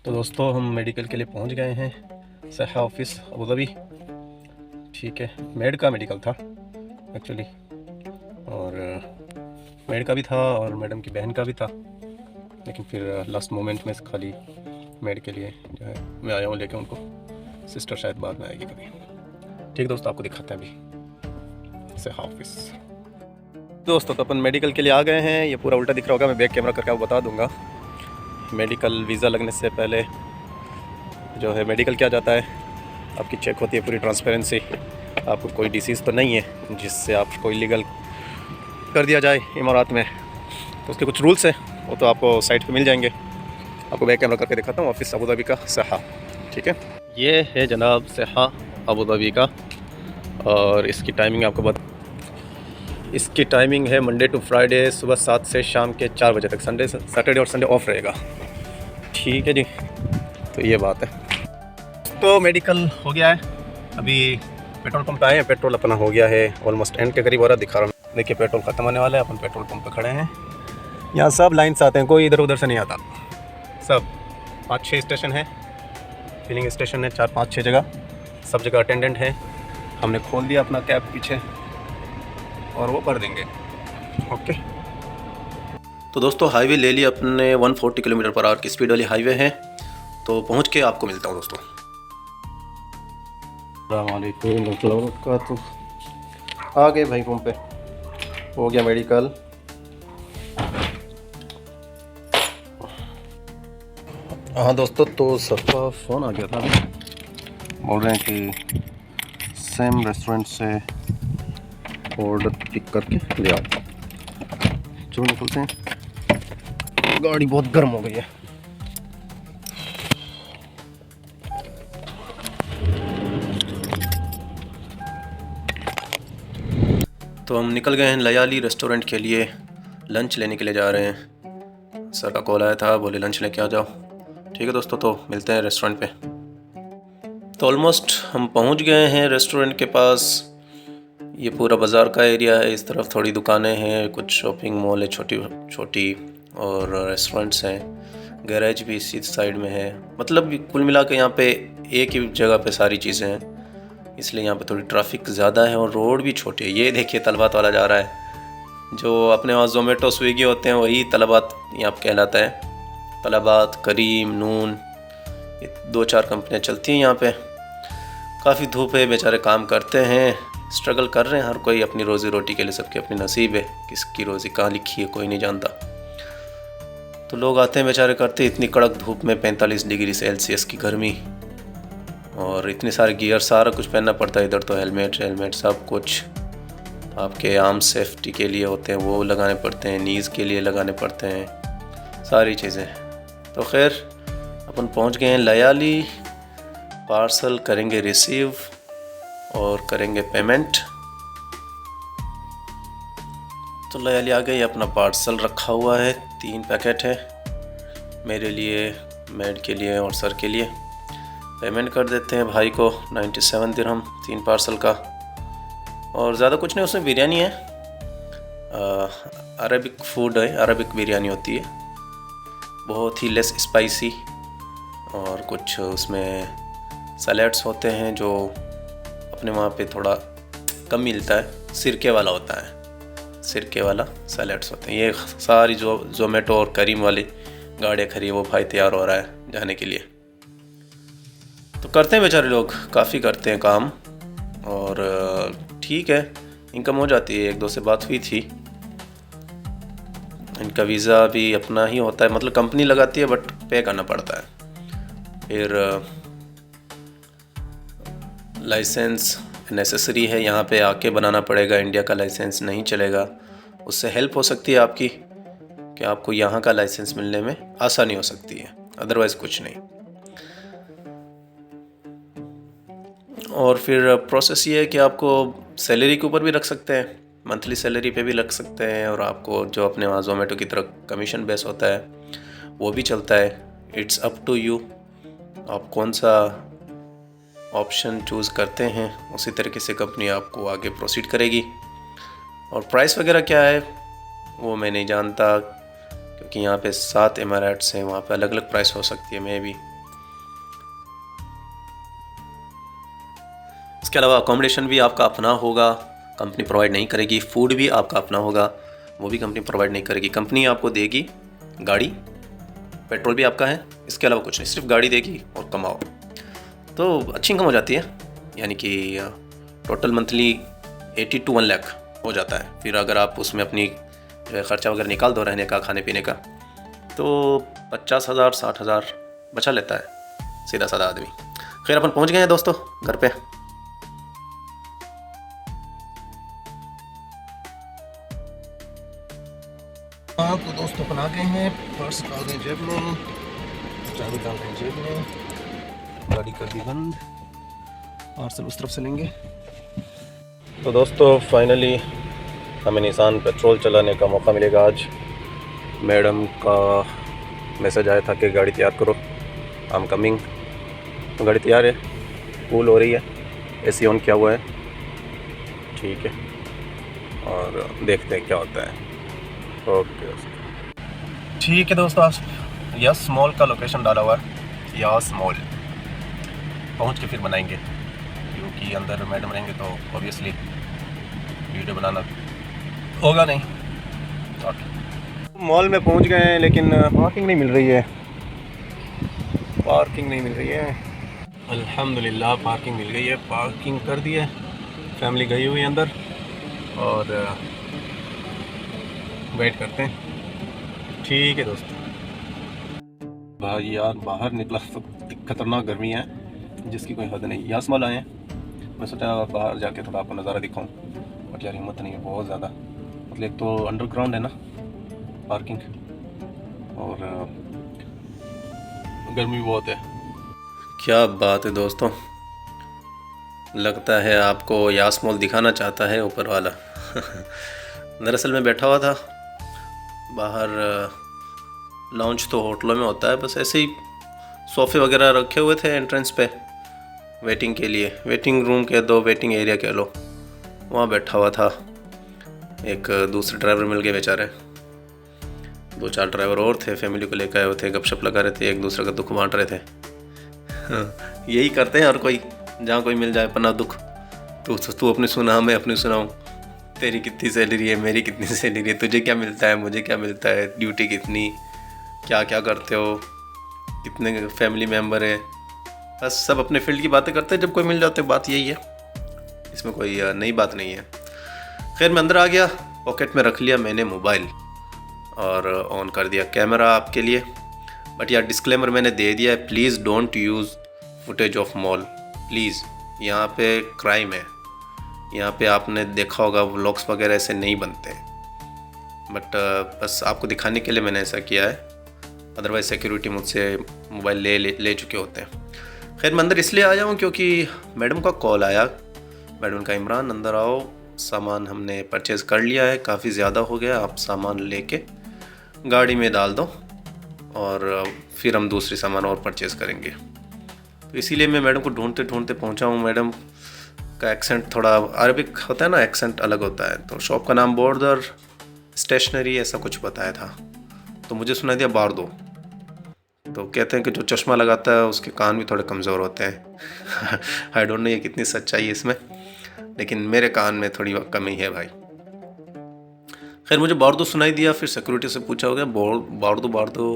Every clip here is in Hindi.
तो दोस्तों हम मेडिकल के लिए पहुंच गए हैं सहा ऑफिस अबू धाबी। ठीक है, मेड का मेडिकल था एक्चुअली, और मेड का भी था और मैडम की बहन का भी था, लेकिन फिर लास्ट मोमेंट में खाली मेड के लिए जो है मैं आया हूँ लेके उनको। सिस्टर शायद बाद में आएगी कभी। ठीक दोस्तों, आपको दिखाते हैं अभी सहा ऑफिस। दोस्तों तो अपन मेडिकल के लिए आ गए हैं। ये पूरा उल्टा दिख रहा होगा, मैं बैक कैमरा करके आपको बता दूंगा। मेडिकल वीज़ा लगने से पहले जो है मेडिकल क्या जाता है, आपकी चेक होती है पूरी ट्रांसपेरेंसी। आपको कोई डिसीज़ तो नहीं है जिससे आपको इलीगल कर दिया जाए इमारात में, तो उसके कुछ रूल्स हैं, वो तो आपको साइट पे मिल जाएंगे। आपको बैक कैमरा करके दिखाता हूँ ऑफिस अबू धाबी का सहा। ठीक है, ये है जनाब सहा अबू धाबी का, और इसकी टाइमिंग आपको बता। इसकी टाइमिंग है मंडे टू फ्राइडे सुबह 7 से शाम के 4 बजे तक। सैटरडे और संडे ऑफ रहेगा। ठीक है जी, तो ये बात है। तो मेडिकल हो गया है, अभी पेट्रोल पंप पे आए हैं। पेट्रोल अपना हो गया है ऑलमोस्ट एंड के करीब हो रहा, दिखा रहा हूँ। देखिए पेट्रोल ख़त्म होने वाला है, अपन पेट्रोल पंप पे खड़े हैं। यहाँ सब लाइन से आते हैं, कोई इधर उधर से नहीं आता। सब 5-6 स्टेशन है, फिलिंग स्टेशन है 4-5-6 जगह, सब जगह अटेंडेंट है। हमने खोल दिया अपना कैब पीछे और वो भर देंगे। ओके, तो दोस्तों हाईवे ले लिया अपने 140 किलोमीटर पर आवर की स्पीड वाली हाईवे है। तो पहुंच के आपको मिलता हूं दोस्तों। तो आ गए भाई पंप पे, हो गया मेडिकल। हाँ दोस्तों, तो सबका फ़ोन आ गया था, बोल रहे हैं कि सेम रेस्टोरेंट से ऑर्डर पिक करके ले आओ। चलो निकलते हैं, गाड़ी बहुत गर्म हो गई है। तो हम निकल गए हैं लयाली रेस्टोरेंट के लिए, लंच लेने के लिए जा रहे हैं। सर का कॉल आया था, बोले लंच लेके आ जाओ। ठीक है दोस्तों, तो मिलते हैं रेस्टोरेंट पे। तो ऑलमोस्ट हम पहुंच गए हैं रेस्टोरेंट के पास। ये पूरा बाज़ार का एरिया है, इस तरफ थोड़ी दुकानें हैं, कुछ शॉपिंग मॉल है छोटी छोटी, और रेस्टोरेंट्स हैं। गैरेज भी इसी साइड में है। मतलब कुल मिला के यहाँ पे एक ही जगह पे सारी चीज़ें हैं, इसलिए यहाँ पे थोड़ी ट्रैफिक ज़्यादा है और रोड भी छोटी है। ये देखिए तलबात वाला जा रहा है, जो अपने वहाँ जोमेटो स्विगी होते हैं वही तलबात यहाँ पे कहलाता है। तलबात, करीम, नून, ये 2-4 कंपनियाँ चलती हैं यहाँ पे। काफ़ी धूप है, बेचारे काम करते हैं, स्ट्रगल कर रहे हैं हर कोई अपनी रोज़ी रोटी के लिए। सबकी अपनी नसीब है, किसकी रोज़ी कहाँ लिखी है कोई नहीं जानता। तो लोग आते हैं बेचारे, करते हैं इतनी कड़क धूप में 45 डिग्री सेल्सियस की गर्मी, और इतने सारे गियर, सारा कुछ पहनना पड़ता है। इधर तो हेलमेट सब कुछ आपके आर्म सेफ्टी के लिए होते हैं, वो लगाने पड़ते हैं, नीज़ के लिए लगाने पड़ते हैं, सारी चीज़ें। तो खैर अपन पहुंच गए हैं लयाली। पार्सल करेंगे रिसीव और करेंगे पेमेंट। तो लयाली आ गई, अपना पार्सल रखा हुआ है, 3 पैकेट है मेरे लिए, मेड के लिए और सर के लिए। पेमेंट कर देते हैं भाई को 97 दिरहम 3 पार्सल का। और ज़्यादा कुछ नहीं, उसमें बिरयानी है, अरबिक फूड है, अरबिक बिरयानी होती है, बहुत ही लेस स्पाइसी, और कुछ उसमें सैलेड्स होते हैं जो अपने वहाँ पे थोड़ा कम मिलता है, सिरके वाला होता है, सिरके वाला सैलेड्स होते हैं। ये सारी जो जोमेटो और करीम वाली गाड़ियाँ खड़ी, वो भाई तैयार हो रहा है जाने के लिए। तो करते हैं बेचारे लोग, काफ़ी करते हैं काम, और ठीक है इनकम हो जाती है। 1-2 से बात हुई थी, इनका वीज़ा भी अपना ही होता है, मतलब कंपनी लगाती है बट पे करना पड़ता है। फिर लाइसेंस नेसेसरी है, यहाँ पे आके बनाना पड़ेगा, इंडिया का लाइसेंस नहीं चलेगा। उससे हेल्प हो सकती है आपकी, कि आपको यहाँ का लाइसेंस मिलने में आसानी हो सकती है, अदरवाइज़ कुछ नहीं। और फिर प्रोसेस ये है कि आपको सैलरी के ऊपर भी रख सकते हैं, मंथली सैलरी पे भी रख सकते हैं, और आपको जो अपने वहाँ जोमेटो की तरह कमीशन बेस होता है वो भी चलता है। इट्स अप टू यू, आप कौन सा ऑप्शन चूज़ करते हैं, उसी तरीके से कंपनी आपको आगे प्रोसीड करेगी। और प्राइस वगैरह क्या है वो मैं नहीं जानता, क्योंकि यहाँ पे 7 एमिरेट्स हैं, वहाँ पे अलग अलग प्राइस हो सकती है। मैं भी इसके अलावा अकोमोडेशन भी आपका अपना होगा, कंपनी प्रोवाइड नहीं करेगी। फूड भी आपका अपना होगा, वो भी कंपनी प्रोवाइड नहीं करेगी। कंपनी आपको देगी गाड़ी, पेट्रोल भी आपका है, इसके अलावा कुछ नहीं, सिर्फ गाड़ी देगी और कमाओ। तो अच्छी इनकम हो जाती है, यानी कि टोटल मंथली 80 to 1 लाख हो जाता है। फिर अगर आप उसमें अपनी जो है ख़र्चा वगैरह निकाल दो, रहने का, खाने पीने का, तो 50,000 60,000 बचा लेता है सीधा साधा आदमी। खैर अपन पहुंच गए हैं दोस्तों घर पे। हाँ तो दोस्तों अपन आ गए हैं, पर्स डाल दें जेब में, चाबी डाल दें जेब में, गाड़ी कर दी बंद, पार्सल उस तरफ से लेंगे। तो दोस्तों फाइनली हमें निसान पेट्रोल चलाने का मौका मिलेगा आज। मैडम का मैसेज आया था कि गाड़ी तैयार करो, आई एम कमिंग। तो गाड़ी तैयार है, कूल हो रही है, एसी ऑन किया हुआ है, ठीक है, और देखते हैं क्या होता है। ओके ठीक है दोस्तों, आज यस मॉल का लोकेशन डाला हुआ है, यस मॉल पहुंच के फिर बनाएंगे, क्योंकि अंदर मैडम रहेंगे तो ऑब्वियसली वीडियो बनाना होगा नहीं। मॉल में पहुंच गए हैं, लेकिन पार्किंग नहीं मिल रही है, पार्किंग नहीं मिल रही है। अल्हम्दुलिल्लाह पार्किंग मिल गई है, पार्किंग कर दी है, फैमिली गई हुई है अंदर और वेट करते हैं। ठीक है दोस्तों। भाई यार बाहर निकला तो खतरनाक गर्मी है जिसकी कोई हद नहीं। यस मॉल आए हैं, मैं सोचा बाहर जाके थोड़ा आपको नज़ारा दिखाऊं, बट यार हिम्मत नहीं है, बहुत ज़्यादा, मतलब एक तो अंडरग्राउंड है ना पार्किंग, और गर्मी बहुत है। क्या बात है दोस्तों, लगता है आपको यास मॉल दिखाना चाहता है ऊपर वाला। दरअसल मैं बैठा हुआ था बाहर, लॉन्च तो होटलों में होता है, बस ऐसे ही सोफ़े वगैरह रखे हुए थे एंट्रेंस पे वेटिंग के लिए, वेटिंग रूम कह दो, वेटिंग एरिया कह लो, वहाँ बैठा हुआ था। एक दूसरे ड्राइवर मिल गए बेचारे, 2-4 ड्राइवर और थे, फैमिली को लेकर आए हुए थे, गपशप लगा रहे थे, एक दूसरे का दुख बांट रहे थे। यही करते हैं हर कोई, जहाँ कोई मिल जाए पन्ना दुख, तू अपनी सुना, मैं अपनी सुनाऊँ, तेरी कितनी सैलरी है, मेरी कितनी सैलरी है, तुझे क्या मिलता है, मुझे क्या मिलता है, ड्यूटी कितनी, क्या क्या करते हो, कितने फैमिली मेम्बर है, बस सब अपने फील्ड की बातें करते हैं। जब कोई मिल जाते बात यही है, इसमें कोई नई बात नहीं है। खैर मैं अंदर आ गया, पॉकेट में रख लिया मैंने मोबाइल और ऑन कर दिया कैमरा आपके लिए। बट यार डिस्क्लेमर मैंने दे दिया है, please don't use footage of mall, please. यहाँ पे क्राइम है, यहाँ पे आपने देखा होगा व्लॉग्स वगैरह ऐसे नहीं बनते, बट बस आपको दिखाने के लिए मैंने ऐसा किया है, अदरवाइज सिक्योरिटी मुझसे मोबाइल ले चुके होते हैं। खैर मैं अंदर इसलिए आया हूँ क्योंकि मैडम का कॉल आया, मैडम का इमरान अंदर आओ, सामान हमने परचेज़ कर लिया है, काफ़ी ज़्यादा हो गया, आप सामान लेके गाड़ी में डाल दो और फिर हम दूसरी सामान और परचेज़ करेंगे। तो इसीलिए मैं मैडम को ढूंढते ढूंढते पहुंचा हूं। मैडम का एक्सेंट थोड़ा अरबिक होता है ना, एक्सेंट अलग होता है। तो शॉप का नाम बॉर्डर स्टेशनरी ऐसा कुछ बताया था, तो मुझे सुना दिया बारदो। तो कहते हैं कि जो चश्मा लगाता है उसके कान भी थोड़े कमज़ोर होते हैं। आई डोंट नो ये कितनी सच्चाई है इसमें, लेकिन मेरे कान में थोड़ी कमी है भाई। खैर मुझे बारदो सुनाई दिया, फिर सिक्योरिटी से पूछा हो गया बारदो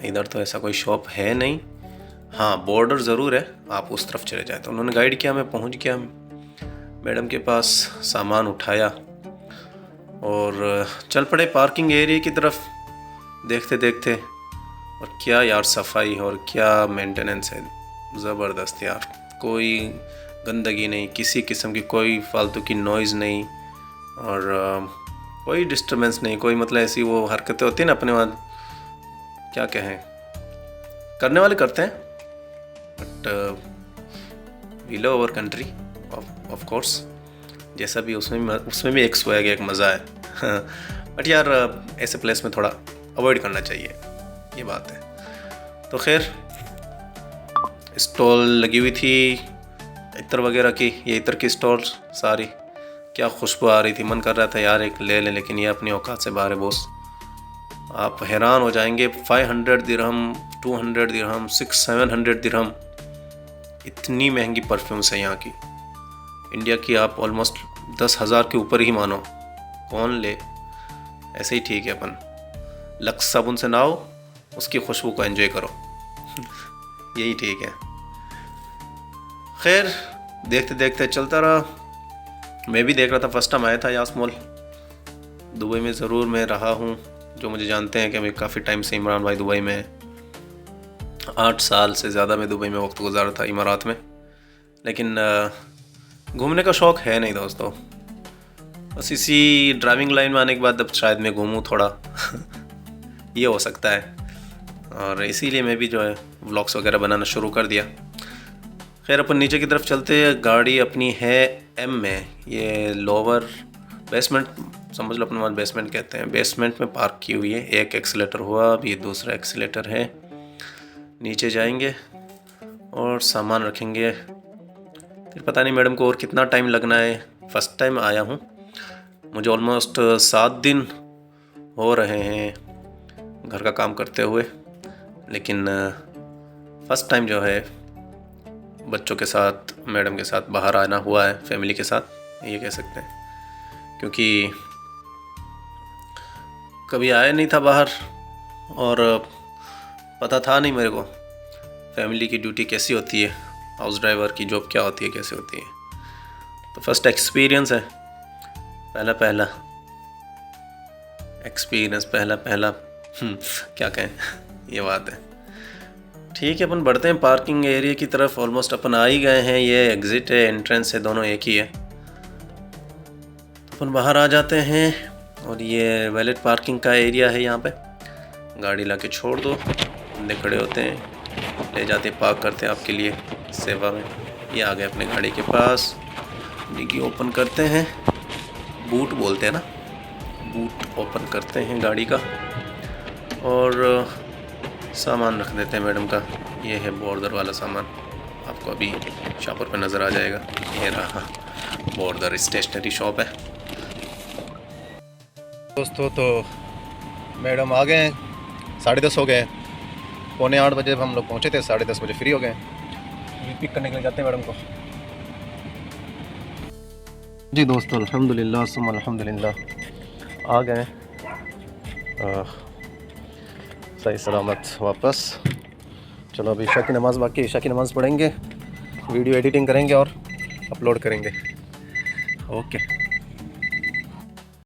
इधर तो ऐसा कोई शॉप है नहीं, हाँ बॉर्डर ज़रूर है, आप उस तरफ चले जाए। तो उन्होंने गाइड किया, मैं पहुंच गया मैडम के पास, सामान उठाया और चल पड़े पार्किंग एरिया की तरफ। देखते देखते, और क्या यार सफाई और क्या मेंटेनेंस है, ज़बरदस्त यार, कोई गंदगी नहीं, किसी किस्म की कोई फालतू की नॉइज़ नहीं, और कोई डिस्टर्बेंस नहीं, कोई मतलब ऐसी वो हरकतें होती हैं ना अपने वहाँ, क्या कहें, करने वाले करते हैं, but we love our country of course, जैसा भी उसमें भी एक स्वैग, एक मज़ा है। बट यार ऐसे प्लेस में थोड़ा अवॉइड करना चाहिए, ये बात है। तो खैर स्टॉल लगी हुई थी इत्र वगैरह की, ये इत्र की स्टॉल सारी, क्या खुशबू आ रही थी, मन कर रहा था यार एक ले लें, लेकिन ये अपनी औकात से बाहर है बॉस। आप हैरान हो जाएंगे, 500 दिरहम, 200 दिरहम, 600-700 दिरहम, इतनी महंगी परफ्यूम्स है यहाँ की। इंडिया की आप ऑलमोस्ट 10,000 के ऊपर ही मानो, कौन ले, ऐसे ही ठीक है। अपन लक्स साबुन से नहाओ, उसकी खुशबू को एंजॉय करो यही ठीक है। खैर देखते देखते चलता रहा। मैं भी देख रहा था, फर्स्ट टाइम आया था यास मॉल। दुबई में ज़रूर मैं रहा हूँ, जो मुझे जानते हैं कि मैं काफ़ी टाइम से इमरान भाई दुबई में, 8 साल से ज़्यादा मैं दुबई में वक्त गुजारा था इमारात में। लेकिन घूमने का शौक़ है नहीं दोस्तों, बस इसी ड्राइविंग लाइन में आने के बाद अब शायद मैं घूमूँ थोड़ा ये हो सकता है, और इसीलिए मैं भी जो है व्लॉग्स वगैरह बनाना शुरू कर दिया। खैर अपन नीचे की तरफ चलते हैं। गाड़ी अपनी है एम में, ये लोअर बेसमेंट समझ लो, अपने बेसमेंट कहते हैं, बेसमेंट में पार्क की हुई है। एक एक्सीलेटर हुआ, अब ये दूसरा एक्सीलेटर है। नीचे जाएंगे और सामान रखेंगे। फिर पता नहीं मैडम को और कितना टाइम लगना है। फ़र्स्ट टाइम आया हूँ, मुझे ऑलमोस्ट 7 दिन हो रहे हैं घर का काम करते हुए, लेकिन फ़र्स्ट टाइम जो है बच्चों के साथ, मैडम के साथ बाहर आना हुआ है, फैमिली के साथ ये कह सकते हैं। क्योंकि कभी आया नहीं था बाहर और पता था नहीं मेरे को फैमिली की ड्यूटी कैसी होती है, हाउस ड्राइवर की जॉब क्या होती है, कैसे होती है। तो फर्स्ट एक्सपीरियंस है, पहला एक्सपीरियंस, पहला क्या कहें ये बात है। ठीक है अपन बढ़ते हैं पार्किंग एरिया की तरफ। ऑलमोस्ट अपन आ ही गए हैं। ये एग्ज़िट है, एंट्रेंस है, दोनों एक ही है। तो अपन बाहर आ जाते हैं और ये वैलेट पार्किंग का एरिया है। यहाँ पे गाड़ी लाके छोड़ दो, बंदे खड़े होते हैं, ले जाते पार्क करते हैं आपके लिए सेवा में। ये आ गए अपने गाड़ी के पास। डिग्गी ओपन करते हैं, बूट बोलते हैं ना, बूट ओपन करते हैं गाड़ी का और सामान रख देते हैं मैडम का। ये है बॉर्डर वाला सामान, आपको अभी शॉपर पे नज़र आ जाएगा। ये रहा बॉर्डर स्टेशनरी शॉप है दोस्तों। तो मैडम आ गए हैं, 10:30 हो गए। 7:45 बजे हम लोग पहुँचे थे, 10:30 बजे फ्री हो गए। पिक करने के लिए जाते हैं मैडम को। जी दोस्तों अल्हम्दुलिल्लाह सुम्मा अल्हम्दुलिल्लाह आ गए सही सलामत वापस। चलो अभी ईशा की नमाज़ बाकी, ईशा की नमाज़ पढ़ेंगे, वीडियो एडिटिंग करेंगे और अपलोड करेंगे। ओके।